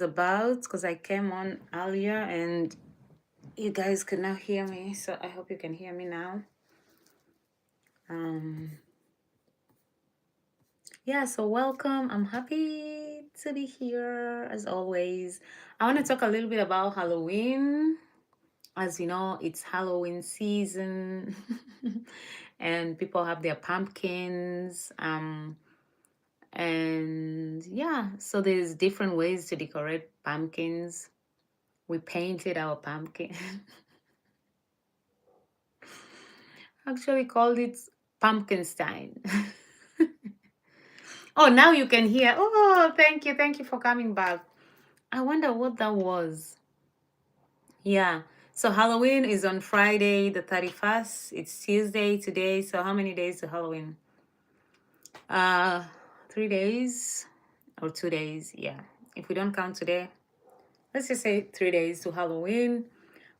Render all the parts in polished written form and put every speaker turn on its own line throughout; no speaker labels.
About because I came on earlier and you guys could not hear me, so I hope you can hear me now. Um, yeah, so welcome. I'm happy to be here as always. I want to talk a little bit about Halloween. As you know, it's Halloween season, and people have their pumpkins. And yeah, so there's different ways to decorate pumpkins. We painted our pumpkin. Actually called it Pumpkinstein. Oh, now you can hear. Oh, thank you. Thank you for coming back. I wonder what that was. Yeah. So Halloween is on Friday, the 31st. It's Tuesday today. So how many days to Halloween? Uh 3 days or 2 days. Yeah. If we don't count today, let's just say 3 days to Halloween.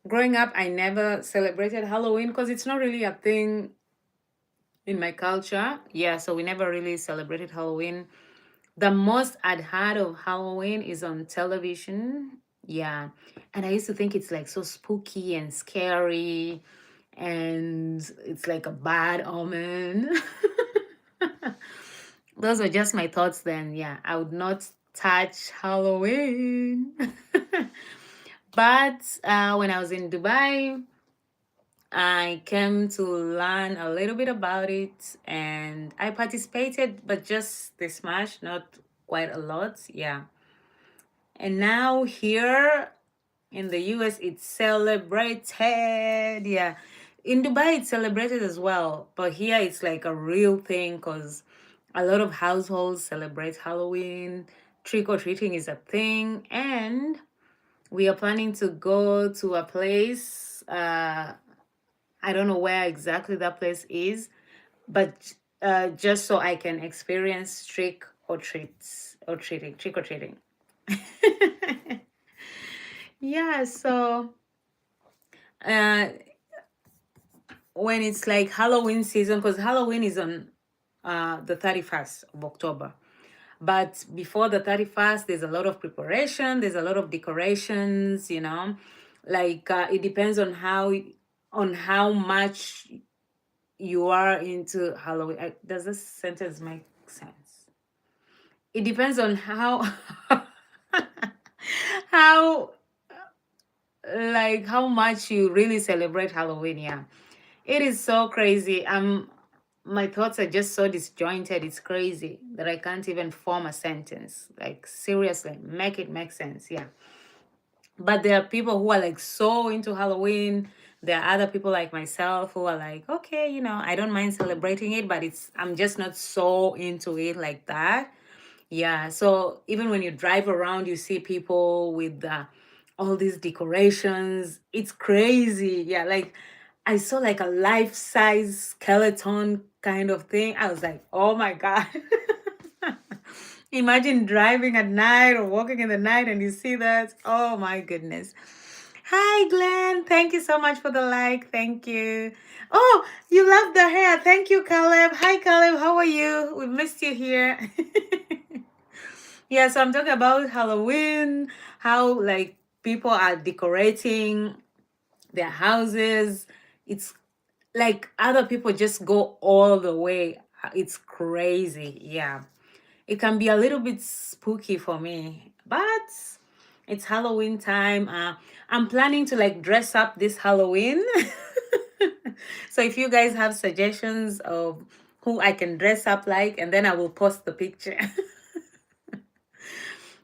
Growing up, I never celebrated Halloween because it's not really a thing in my culture. Yeah, so we never really celebrated Halloween. The most I'd heard of Halloween is on television. Yeah. And I used to think it's like so spooky and scary and it's like a bad omen. Those were just my thoughts then. Yeah, I would not touch Halloween. But when I was in Dubai, I came to learn a little bit about it and I participated, but just this much, not quite a lot. Yeah. And now here in the US, it's celebrated. Yeah. In Dubai, it's celebrated as well. But here, it's like a real thing because a lot of households celebrate Halloween. Trick or treating is a thing. And we are planning to go to a place. I don't know where exactly that place is, but just so I can experience trick or treating. Yeah, so uh, when it's like Halloween season, because Halloween is on the 31st of October. But before the 31st, there's a lot of preparation, there's a lot of decorations, like it depends on how much you are into Halloween. Does this sentence make sense? It depends on how how how much you really celebrate Halloween. Yeah, it is so crazy. My thoughts are just so disjointed. It's crazy that I can't even form a sentence. Like seriously, make it make sense. Yeah. But there are people who are like so into Halloween. There are other people like myself who are like, okay, I don't mind celebrating it, but I'm just not so into it like that. Yeah. So even when you drive around, you see people with all these decorations. It's crazy. Yeah. Like I saw like a life-size skeleton kind of thing. I was like, oh my God. Imagine driving at night or walking in the night and you see that. Oh my goodness. Hi, Glenn. Thank you so much for the like. Thank you. Oh, you love the hair. Thank you, Caleb. Hi, Caleb. How are you? We missed you here. Yeah, so I'm talking about Halloween, how like people are decorating their houses. It's like other people just go all the way. It's crazy. Yeah. It can be a little bit spooky for me, but it's Halloween time. I'm planning to like dress up this Halloween. So if you guys have suggestions of who I can dress up like, and then I will post the picture.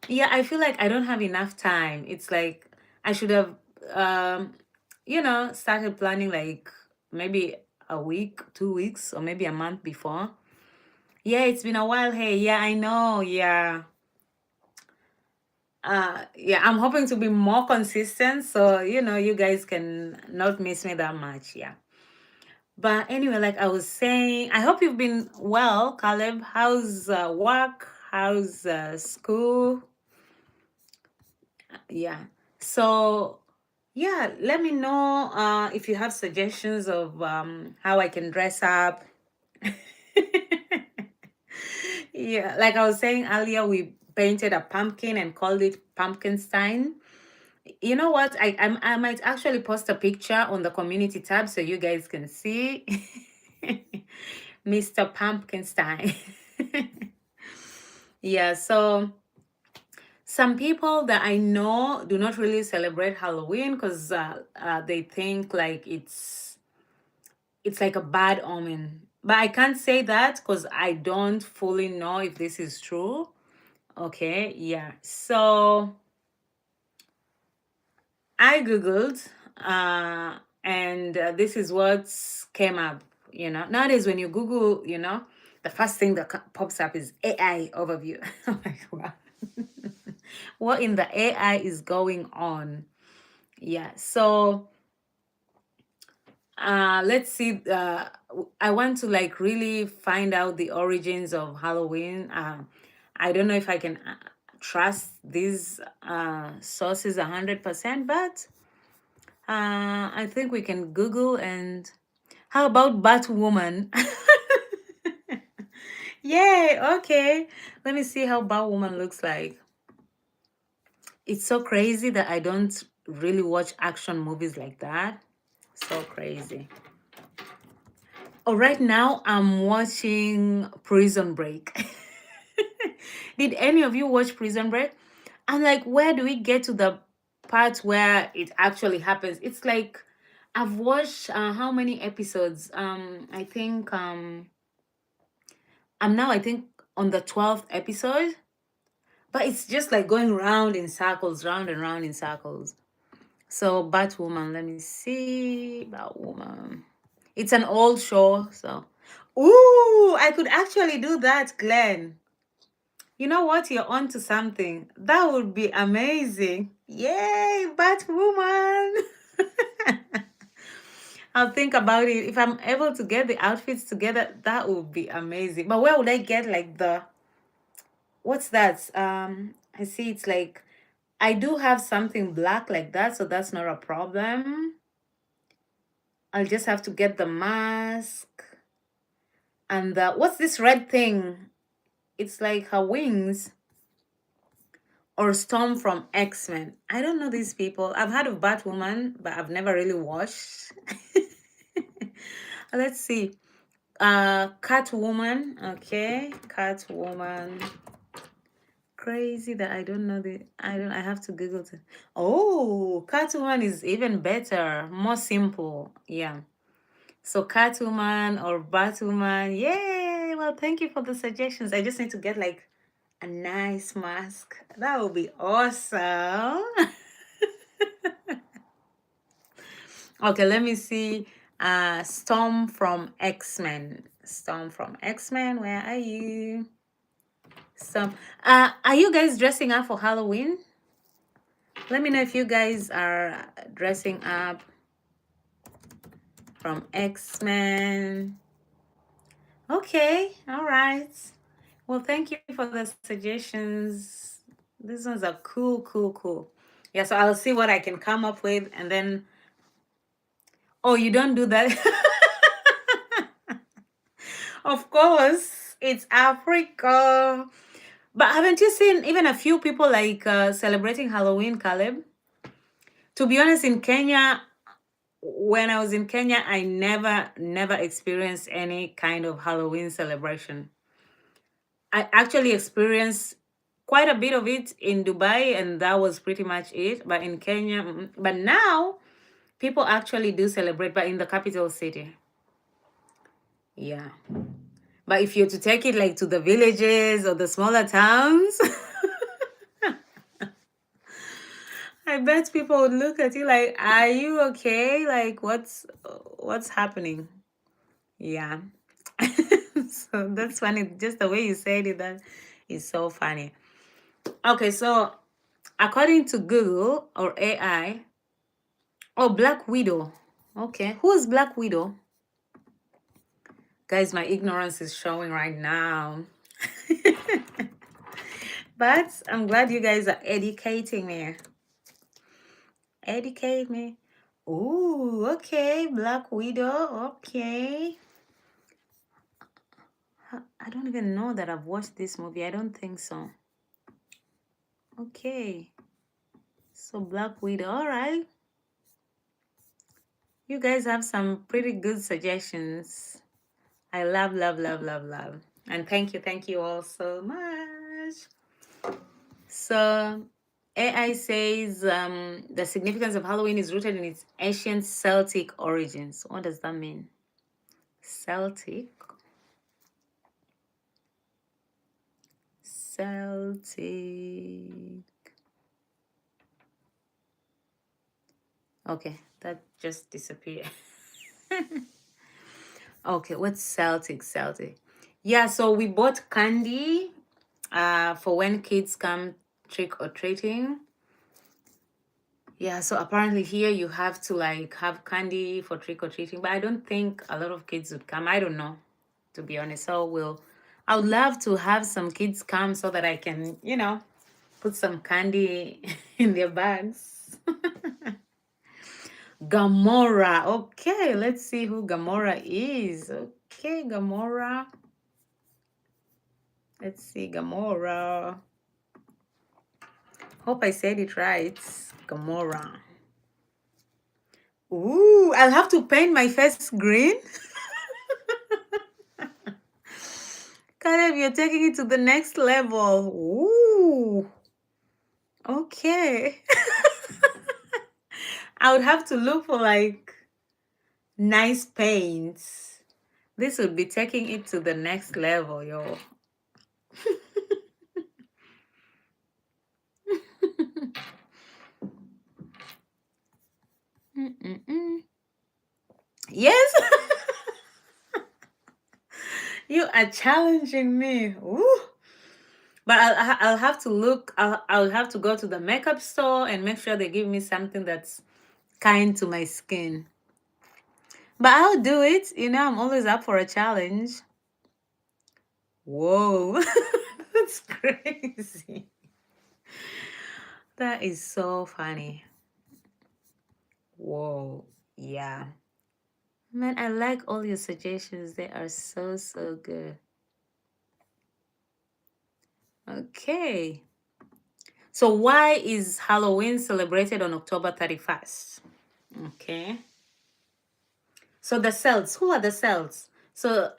Yeah, I feel like I don't have enough time. It's like I should have, um, started planning like maybe a week, 2 weeks, or maybe a month before. Yeah, it's been a while. Hey, yeah, I know. Yeah. Yeah, I'm hoping to be more consistent so you guys can not miss me that much. Yeah. But anyway, like I was saying, I hope you've been well, Caleb. How's work? How's school? Yeah. So yeah, let me know if you have suggestions of how I can dress up. Yeah, like I was saying earlier, we painted a pumpkin and called it Pumpkinstein. You know what? I might actually post a picture on the community tab so you guys can see Mr. Pumpkinstein. Yeah, so some people that I know do not really celebrate Halloween because they think like it's like a bad omen. But I can't say that because I don't fully know if this is true. Okay, yeah. So I googled, and this is what came up. Nowadays when you Google, the first thing that pops up is AI overview. I'm like, wow, what in the AI is going on? Yeah. So let's see. I want to like really find out the origins of Halloween. I don't know if I can trust these sources 100%, but I think we can Google. And how about Batwoman? Yay, okay. Let me see how Batwoman looks like. It's so crazy that I don't really watch action movies like that. So crazy. Oh, right now I'm watching Prison Break. Did any of you watch Prison Break? I'm like, where do we get to the part where it actually happens? It's like I've watched how many episodes? I think I'm now I think on the 12th episode, but it's just like going round in circles, round and round in circles. So Batwoman, let me see. Batwoman. It's an old show, so ooh, I could actually do that, Glenn. You know what? You're onto something. That would be amazing. Yay, Batwoman. I'll think about it. If I'm able to get the outfits together, that would be amazing. But where would I get like the what's that? I see it's like I do have something black like that, so that's not a problem. I'll just have to get the mask and the what's this red thing? It's like her wings. Or Storm from X-Men. I don't know these people. I've heard of Batwoman, but I've never really watched. Let's see. Catwoman. Okay. Catwoman. Crazy that I don't know the I have to Google it. Oh, Catwoman is even better, more simple. Yeah. So Catwoman or Batwoman. Yay! Well, thank you for the suggestions. I just need to get like a nice mask. That would be awesome. Okay, let me see. Storm from X-Men. Storm from X-Men, where are you? Storm. Are you guys dressing up for Halloween? Let me know if you guys are dressing up from X-Men. Okay, all right. Well, thank you for the suggestions. These ones are cool, cool, cool. Yeah, so I'll see what I can come up with and then. Oh, you don't do that? Of course, it's Africa. But haven't you seen even a few people like celebrating Halloween, Caleb? To be honest, in Kenya, when I was in Kenya, I never experienced any kind of Halloween celebration. I actually experienced quite a bit of it in Dubai, and that was pretty much it. But in Kenya, but now people actually do celebrate, but in the capital city. Yeah. But if you're to take it like to the villages or the smaller towns, I bet people would look at you like, "Are you okay? Like, what's happening?" Yeah. So that's funny. Just the way you said it, that is so funny. Okay, so according to Google or AI, oh, Black Widow. Okay, who is Black Widow? Guys, my ignorance is showing right now. But I'm glad you guys are educating me. Educate me. Ooh, okay, Black Widow. Okay. I don't even know that I've watched this movie. I don't think so. Okay. So Black Widow. All right. You guys have some pretty good suggestions. I love, love, love, love, love. And thank you all so much. So AI says the significance of Halloween is rooted in its ancient Celtic origins. What does that mean? Celtic. Celtic. Okay, that just disappeared. Okay, what's Celtic? Celtic. Yeah, so we bought candy for when kids come trick or treating. Yeah, so apparently here you have to like have candy for trick or treating, but I don't think a lot of kids would come. I don't know, to be honest. I would love to have some kids come so that I can, put some candy in their bags. Gamora. Okay, let's see who Gamora is. Okay, Gamora. Let's see, Gamora. Hope I said it right. Gamora. Ooh, I'll have to paint my face green. Caleb, you're taking it to the next level. Ooh. Okay. I would have to look for like nice paints. This would be taking it to the next level, yo. Mm-mm-mm. Yes. You are challenging me. Ooh. But I'll have to look. I'll have to go to the makeup store and make sure they give me something that's kind to my skin. But I'll do it. I'm always up for a challenge. Whoa. That's crazy. That is so funny. Whoa. Yeah. Man, I like all your suggestions. They are so, so good. Okay. So why is Halloween celebrated on October 31st? Okay. So the Celts, who are the Celts? So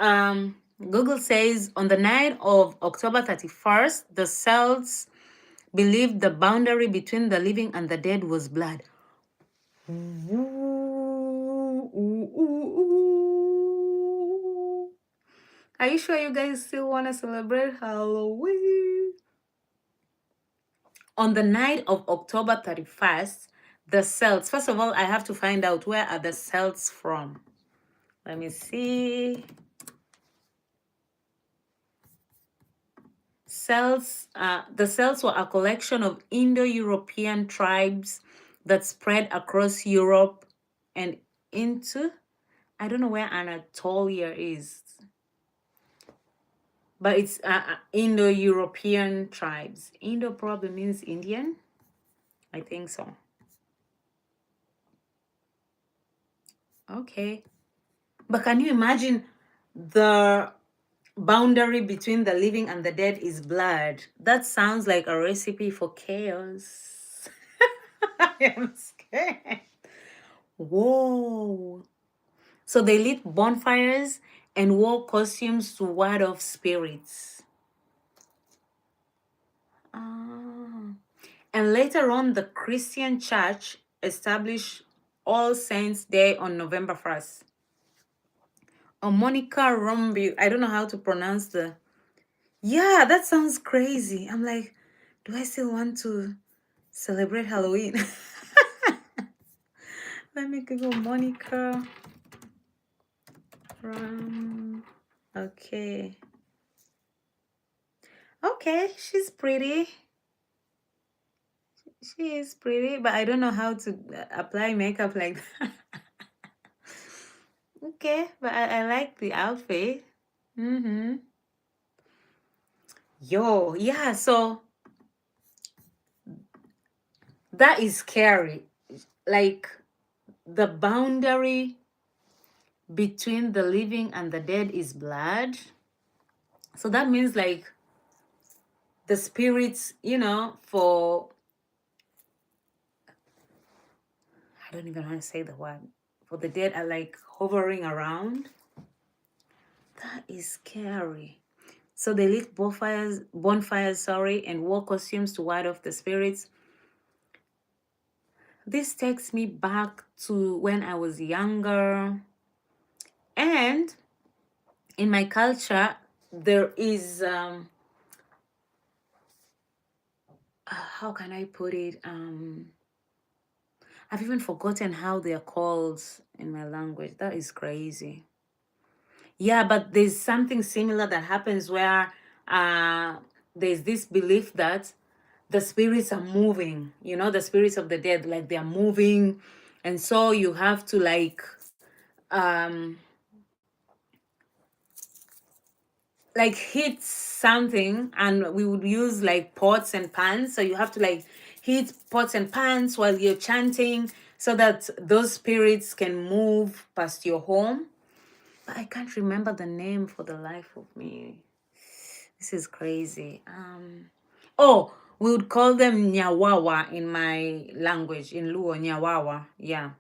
Google says on the night of October 31st, the Celts believed the boundary between the living and the dead was blood. Ooh, ooh, ooh, ooh. Are you sure you guys still want to celebrate Halloween? On the night of October 31st, the Celts, first of all, I have to find out where are the Celts from. Let me see. The Celts were a collection of Indo-European tribes that spread across Europe and into, I don't know where Anatolia is, but it's Indo-European tribes. Indo probably means Indian. I think so. Okay. But can you imagine the boundary between the living and the dead is blood? That sounds like a recipe for chaos. I am scared. Whoa. So they lit bonfires and wore costumes to ward off spirits. Ah. And later on, the Christian church established All Saints Day on November 1st. Monica Rombi, I don't know how to pronounce the. Yeah, that sounds crazy. I'm like, do I still want to celebrate Halloween? Let me Google Monica Rom. Okay. Okay, she's pretty. She is pretty, but I don't know how to apply makeup like that. Okay, but I like the outfit. Mm-hmm. Yo, yeah, so that is scary. Like the boundary between the living and the dead is blood. So that means like the spirits, for, I don't even want to say the word, for the dead are like hovering around. That is scary. So they lit bonfires, and wore costumes to ward off the spirits. This takes me back to when I was younger. And in my culture, there is, how can I put it? I've even forgotten how they're called in my language. That is crazy. Yeah, but there's something similar that happens where uh, there's this belief that the spirits are moving, the spirits of the dead, like they're moving. And so you have to like hit something, and we would use like pots and pans. So you have to like hit pots and pans while you're chanting so that those spirits can move past your home. But I can't remember the name for the life of me. This is crazy. Oh, we would call them nyawawa in my language, in Luo, nyawawa. Yeah.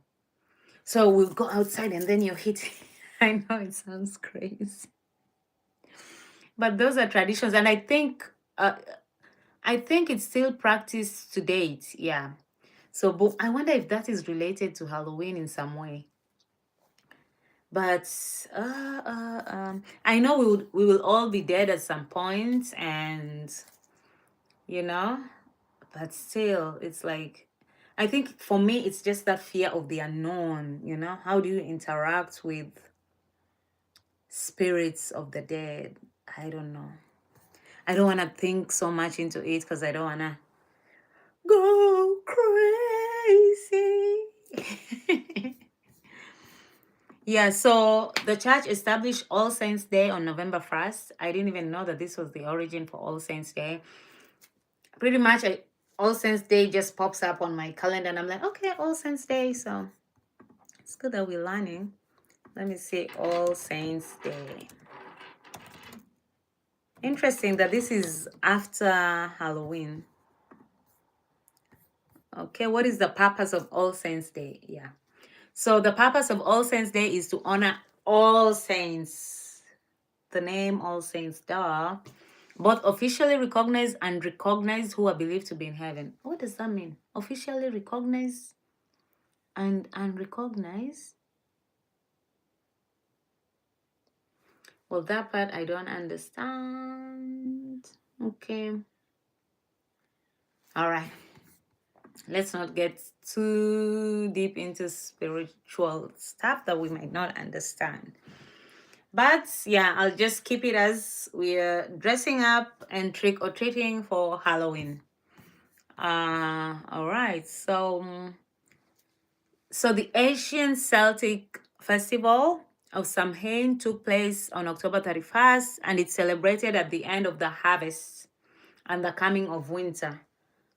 So we'll go outside and then you hit. I know it sounds crazy, but those are traditions, and I think it's still practiced to date. Yeah. So, but I wonder if that is related to Halloween in some way. But I know we will all be dead at some point, and you know, but still, it's like, I think for me, it's just that fear of the unknown. How do you interact with spirits of the dead? I don't know. I don't want to think so much into it because I don't want to go crazy. Yeah, so the church established All Saints Day on November 1st. I didn't even know that this was the origin for All Saints Day. Pretty much, All Saints Day just pops up on my calendar, and I'm like, okay, All Saints Day. So it's good that we're learning. Let me see, All Saints Day. Interesting that this is after Halloween. Okay, what is the purpose of All Saints Day? Yeah. So the purpose of All Saints Day is to honor all saints. The name All Saints, duh. Both officially recognized and recognized who are believed to be in heaven. What does that mean? Officially recognized and unrecognized? Well, that part I don't understand. Okay. All right. Let's not get too deep into spiritual stuff that we might not understand. But yeah, I'll just keep it as we're dressing up and trick or treating for Halloween. All right. So the Asian Celtic Festival of Samhain took place on October 31st, and it's celebrated at the end of the harvest and the coming of winter.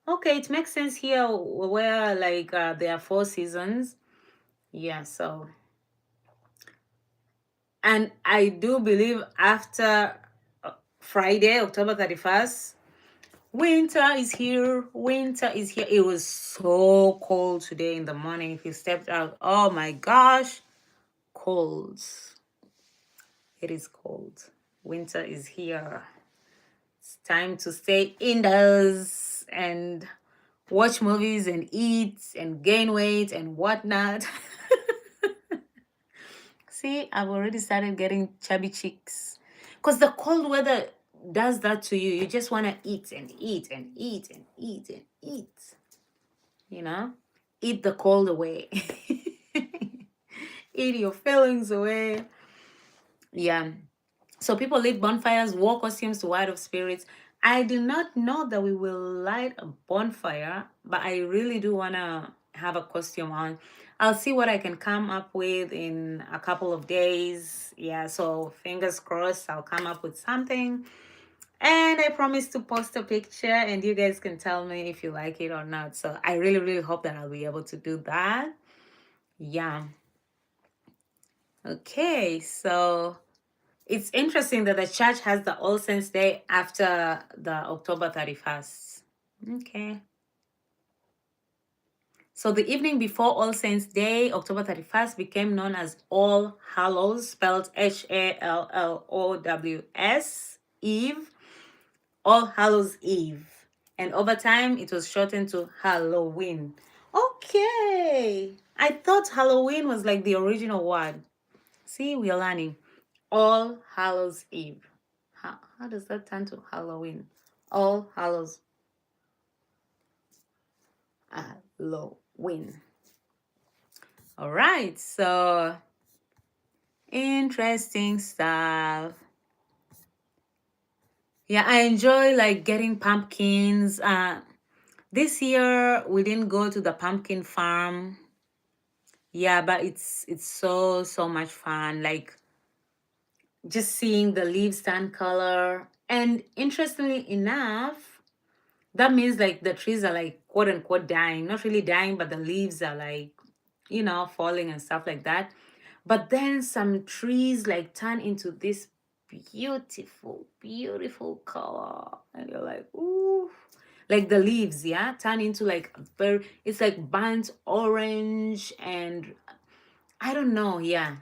Okay, it makes sense here where like there are 4 seasons. Yeah, so, and I do believe after Friday, October 31st, winter is here. Winter is here. It was so cold today in the morning. If you stepped out, oh my gosh, cold. It is cold. Winter is here. It's time to stay indoors and watch movies and eat and gain weight and whatnot. See, I've already started getting chubby cheeks. Because the cold weather does that to you. You just want to eat and eat and eat and eat and eat. You know? Eat the cold away. Eat your feelings away. Yeah. So people lit bonfires, wore costumes to ward off spirits. I did not know that we will light a bonfire, but I really do want to have a costume on. I'll see what I can come up with in a couple of days. Yeah, so fingers crossed, I'll come up with something. And I promise to post a picture, and you guys can tell me if you like it or not. So I really, really hope that I'll be able to do that. Yeah. Okay, so It's interesting that the church has the All Saints Day after the October 31st. Okay. So the evening before All Saints Day, October 31st, became known as All Hallows, spelled Hallows Eve, All Hallows Eve. And over time, it was shortened to Halloween. Okay. I thought Halloween was like the original word. See, we are learning. All Hallows Eve. How does that turn to Halloween? All Hallows Halloween. All right, so interesting stuff. Yeah, I enjoy like getting pumpkins. This year we didn't go to the pumpkin farm. Yeah, but it's so much fun. Like just seeing the leaves turn color. And interestingly enough, that means like the trees are like quote unquote dying. Not really dying, but the leaves are like, falling and stuff like that. But then some trees like turn into this beautiful color. And you're like, ooh. Like the leaves, yeah, turn into like it's like burnt orange and I don't know, yeah.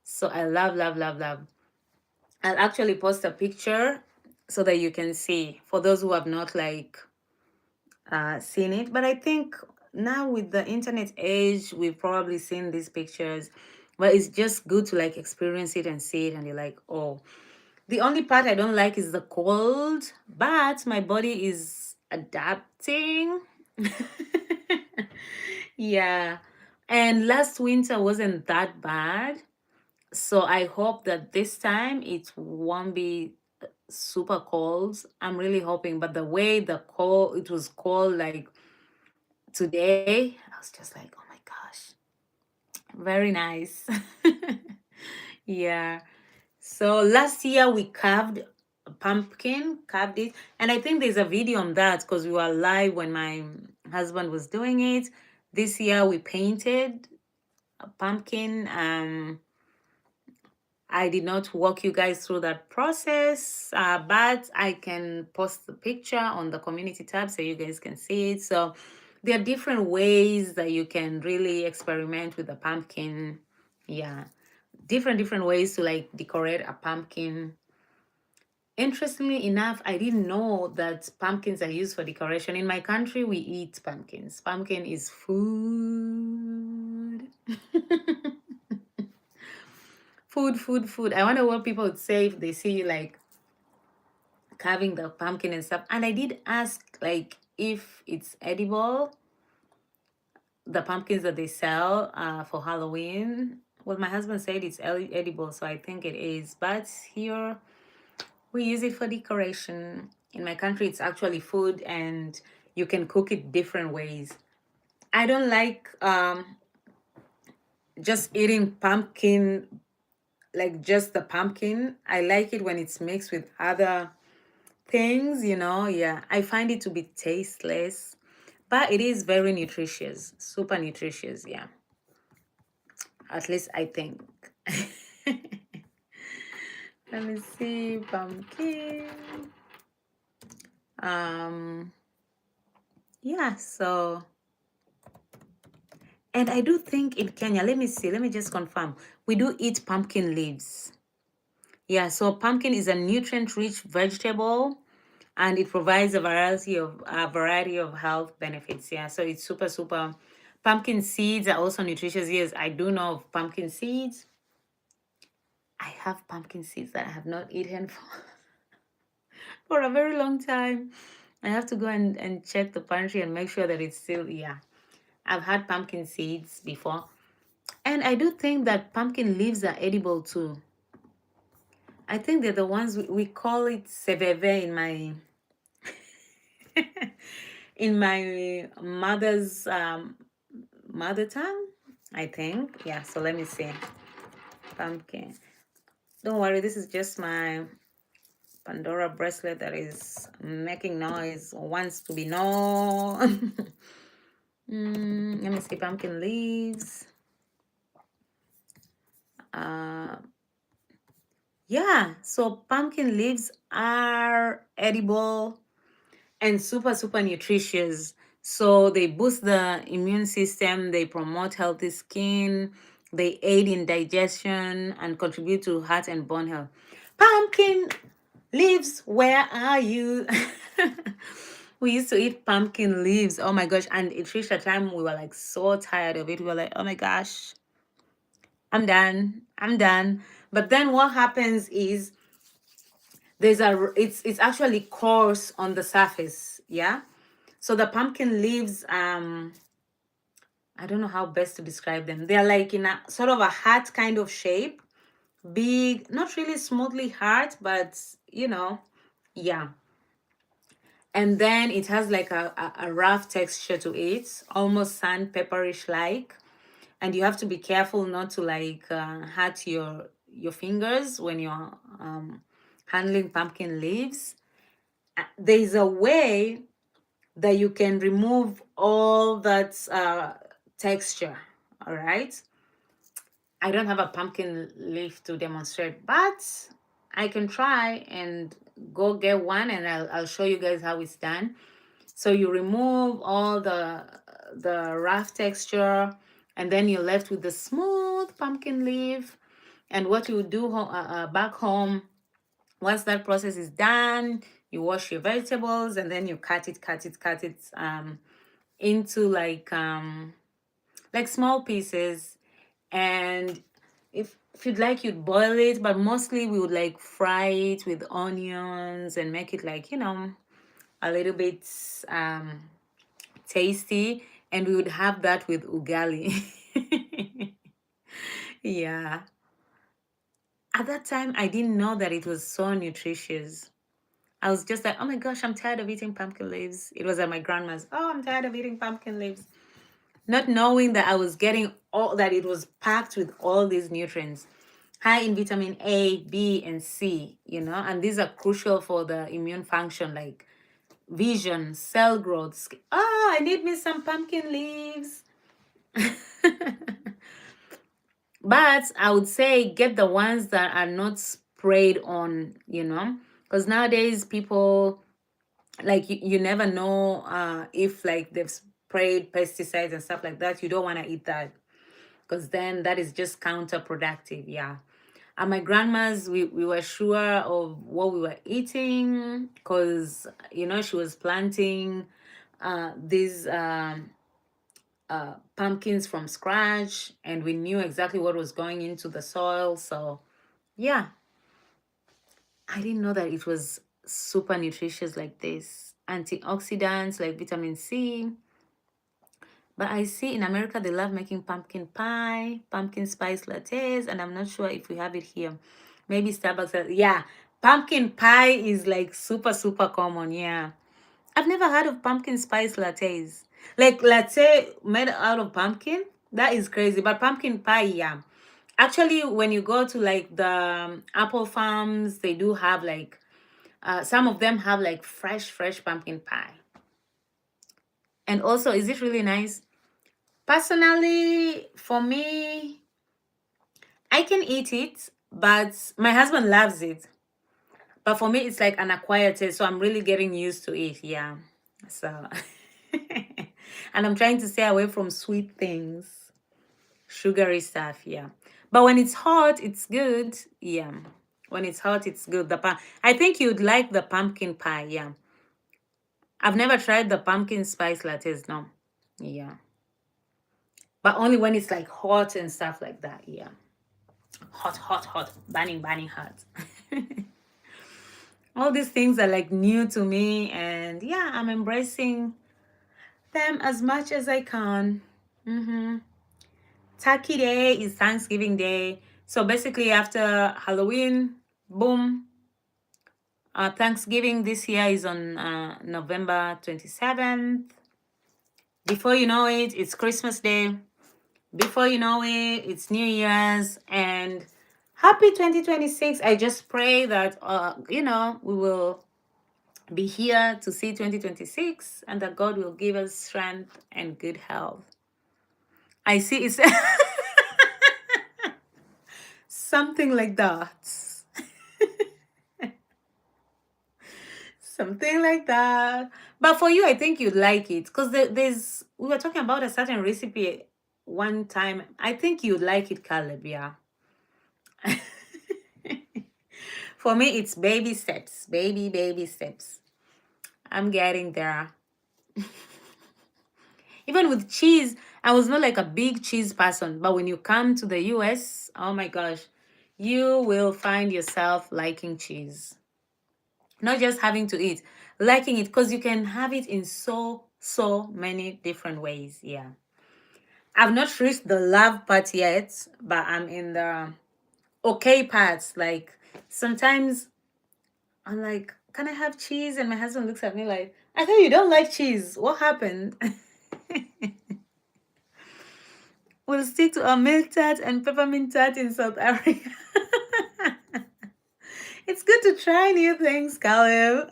So I love. I'll actually post a picture so that you can see for those who have not like seen it. But I think now with the internet age, we've probably seen these pictures. But it's just good to like experience it and see it, and you're like, oh. The only part I don't like is the cold, but my body is adapting. Yeah. And last winter wasn't that bad. So I hope that this time it won't be super cold. I'm really hoping. But the way it was cold like today, I was just like, oh my gosh, very nice. Yeah. So last year we carved a pumpkin, carved it, and I think there's a video on that because we were live when my husband was doing it. This year we painted a pumpkin. I did not walk you guys through that process, but I can post the picture on the community tab so you guys can see it. So there are different ways that you can really experiment with the pumpkin. Yeah, different ways to like decorate a pumpkin. Interestingly enough, I didn't know that pumpkins are used for decoration. In my country, we eat pumpkins. Pumpkin is food. Food. I wonder what people would say if they see you like carving the pumpkin and stuff. And I did ask like if it's edible, the pumpkins that they sell for Halloween. Well, my husband said it's edible, so I think it is. But here we use it for decoration. In my country, it's actually food, and you can cook it different ways. I don't like just eating pumpkin, like just the pumpkin. I like it when it's mixed with other things, Yeah, I find it to be tasteless, but it is very nutritious, super nutritious, yeah. At least I think. Let me see, pumpkin. Um, yeah, so, and I do think in Kenya, let me see, let me just confirm. We do eat pumpkin leaves. Yeah, so pumpkin is a nutrient-rich vegetable and it provides a variety of health benefits. Yeah, so it's super. Pumpkin seeds are also nutritious. Yes, I do know of pumpkin seeds. I have pumpkin seeds that I have not eaten for a very long time. I have to go and check the pantry and make sure that it's still, yeah. I've had pumpkin seeds before. And I do think that pumpkin leaves are edible too. I think they're the ones we call it seveve in my mother's mother tongue, I think. Yeah, so let me see. Pumpkin. Don't worry, this is just my Pandora bracelet that is making noise, wants to be known. Let me see, pumpkin leaves. Uh, Yeah, so pumpkin leaves are edible and super, super nutritious. So they boost the immune system, they promote healthy skin, they aid in digestion and contribute to heart and bone health. Pumpkin leaves, where are you? We used to eat pumpkin leaves. Oh my gosh. And it reached a time we were like so tired of it. We were like, oh my gosh, I'm done. I'm done. But then what happens is it's actually coarse on the surface. Yeah. So the pumpkin leaves, I don't know how best to describe them. They're like in a sort of a heart kind of shape, big, not really smoothly hard, but yeah. And then it has like a rough texture to it, almost sandpaperish like. And you have to be careful not to like hurt your fingers when you're handling pumpkin leaves. There's a way that you can remove all that texture. All right. I don't have a pumpkin leaf to demonstrate, but I can try and go get one, and I'll show you guys how it's done. So you remove all the rough texture, and then you're left with the smooth pumpkin leaf. And what you do back home, once that process is done, you wash your vegetables, and then you cut it into like small pieces. And if you'd like, you'd boil it, but mostly we would like fry it with onions and make it like a little bit tasty, and we would have that with ugali. Yeah. At that time, I didn't know that it was so nutritious. I was just like, oh my gosh, I'm tired of eating pumpkin leaves. It was at my grandma's. Oh, I'm tired of eating pumpkin leaves. Not knowing that I was getting all that it was packed with all these nutrients, high in vitamin A, B, and C, and these are crucial for the immune function, like vision, cell growth. Oh, I need me some pumpkin leaves. But I would say get the ones that are not sprayed on, because nowadays people, like, you never know if like they've sprayed pesticides and stuff like that. You don't want to eat that, because then that is just counterproductive. Yeah. At my grandma's, we were sure of what we were eating, because she was planting these pumpkins from scratch, and we knew exactly what was going into the soil. So yeah, I didn't know that it was super nutritious like this. Antioxidants like vitamin C. But I see in America they love making pumpkin pie, pumpkin spice lattes, and I'm not sure if we have it here. Maybe Starbucks yeah, pumpkin pie is like super, super common. Yeah. I've never heard of pumpkin spice lattes. Like latte made out of pumpkin? That is crazy. But pumpkin pie, yeah. Actually, when you go to like the apple farms, they do have like some of them have like fresh pumpkin pie. And also, is it really nice? Personally, for me, I can eat it, but my husband loves it. But for me, it's like an acquired taste, so I'm really getting used to it. Yeah. So, and I'm trying to stay away from sweet things, sugary stuff. Yeah. But when it's hot, it's good. Yeah. When it's hot, it's good. I think you'd like the pumpkin pie. Yeah. I've never tried the pumpkin spice lattes. No. Yeah. But only when it's like hot and stuff like that. Yeah. Hot, burning hot. All these things are like new to me, and yeah, I'm embracing them as much as I can. Mm-hmm. Turkey Day is Thanksgiving Day. So basically, after Halloween, boom. Thanksgiving this year is on November 27th. Before you know it, it's Christmas Day. Before you know it, it's New Year's. And happy 2026. I just pray that, we will be here to see 2026, and that God will give us strength and good health. I see it's something like that. Something like that. But for you, I think you'd like it because we were talking about a certain recipe one time. I think you'd like it, Caleb. Yeah. For me, it's baby steps, baby steps. I'm getting there. Even with cheese, I was not like a big cheese person, but when you come to the US, oh my gosh, you will find yourself liking cheese. Not just having to eat, liking it because you can have it in so many different ways. Yeah. I've not reached the love part yet, but I'm in the okay parts. Like sometimes I'm like, can I have cheese? And my husband looks at me like, I thought you don't like cheese. What happened? We'll stick to our milk tart and peppermint tart in South Africa. It's good to try new things, Caleb.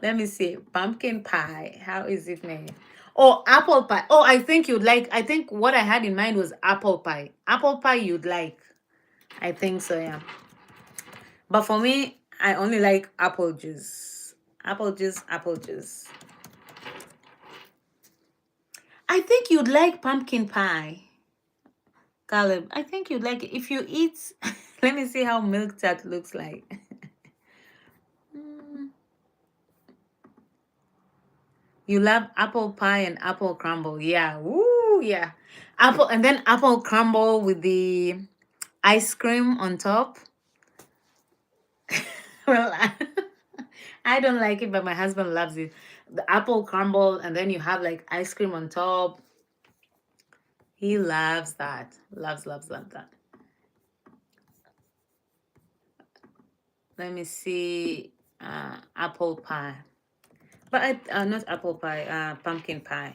Let me see. Pumpkin pie. How is it made? Oh, apple pie. Oh, I think you'd like. I think what I had in mind was apple pie. Apple pie you'd like. I think so, yeah. But for me, I only like apple juice. Apple juice, apple juice. I think you'd like pumpkin pie, Caleb. I think you'd like it. If you eat, let me see how milk tart looks like. Mm. You love apple pie and apple crumble. Yeah. Woo, yeah. Apple and then apple crumble with the ice cream on top. Well, I don't like it, but my husband loves it. The apple crumble, and then you have like ice cream on top. He loves that. Loves that. Let me see. Apple pie. But not apple pie, pumpkin pie.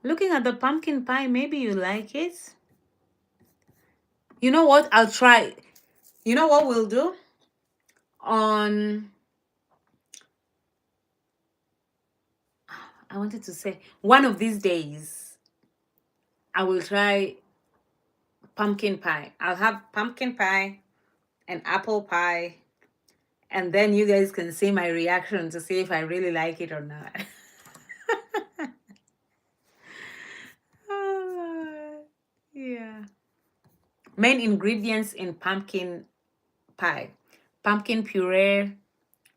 Looking at the pumpkin pie, maybe you like it. You know what? I'll try. You know what we'll do? On, I wanted to say, one of these days, I will try pumpkin pie. I'll have pumpkin pie and apple pie, and then you guys can see my reaction to see if I really like it or not. Ah, yeah. Main ingredients in pumpkin pie: pumpkin puree,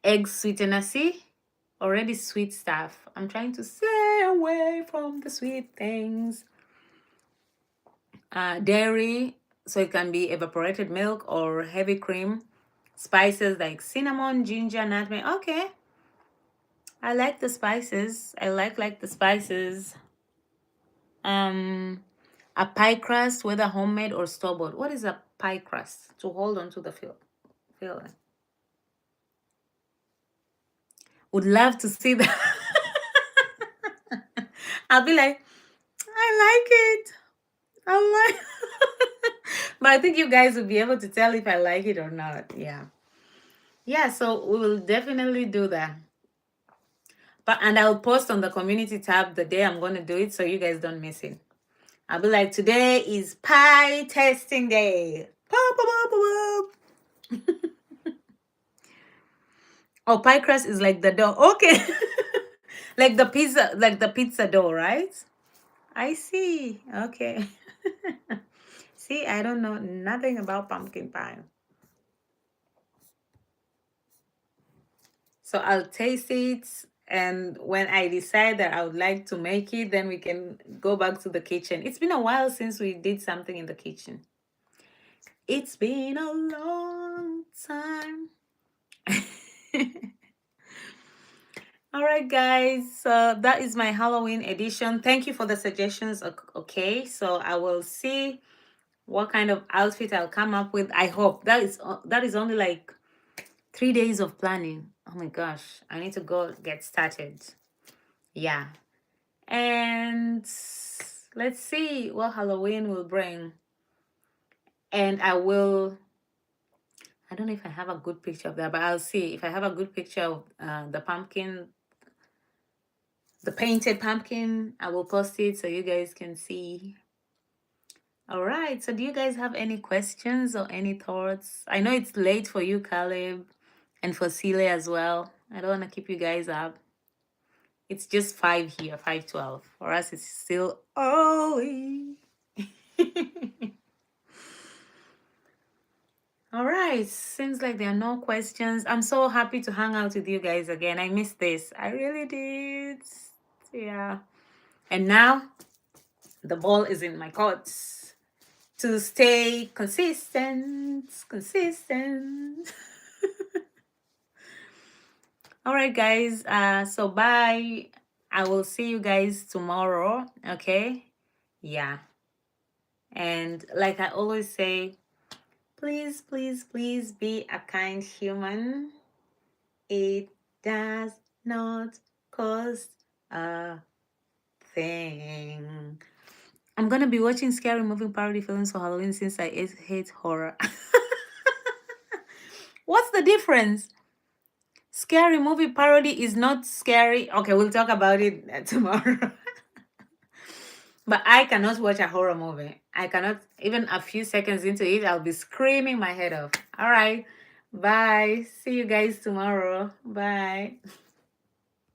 eggs sweetener. See, already sweet stuff. I'm trying to stay away from the sweet things. Dairy, so it can be evaporated milk or heavy cream. Spices like cinnamon, ginger, nutmeg. Okay, I like the spices. I like the spices. Um, a pie crust, whether homemade or store bought. What is a pie crust? To hold on to the filling. Would love to see that. I'll be like, I like it. I like. But I think you guys will be able to tell if I like it or not. Yeah. Yeah, so we will definitely do that. But and I'll post on the community tab the day I'm gonna do it so you guys don't miss it. I'll be like, today is pie testing day. Pop, pop, pop, pop. Oh, pie crust is like the dough. Okay. Like the pizza dough, right? I see. Okay. See, I don't know nothing about pumpkin pie. So I'll taste it, and when I decide that I would like to make it, then we can go back to the kitchen. It's been a while since we did something in the kitchen. It's been a long time. All right, guys. So that is my Halloween edition. Thank you for the suggestions. Okay, so I will see what kind of outfit I'll come up with. I hope that is only like 3 days of planning. Oh my gosh, I need to go get started. Yeah. And let's see what Halloween will bring. And I don't know if I have a good picture of that, but I'll see if I have a good picture of the pumpkin, the painted pumpkin. I will post it so you guys can see. All right. So, do you guys have any questions or any thoughts? I know it's late for you, Caleb, and for Celia as well. I don't want to keep you guys up. It's just 5 here, 5:12. For us, it's still early. All right. Seems like there are no questions. I'm so happy to hang out with you guys again. I missed this. I really did. Yeah. And now the ball is in my court to stay consistent. Consistent. All right, guys. So bye. I will see you guys tomorrow. Okay. Yeah. And like I always say, please, please, please be a kind human. It does not cost a thing. I'm gonna be watching scary movie parody films for Halloween since I hate horror. What's the difference? Scary movie parody is not scary. Okay, we'll talk about it tomorrow. But I cannot watch a horror movie. I cannot, even a few seconds into it, I'll be screaming my head off. All right. Bye. See you guys tomorrow. Bye.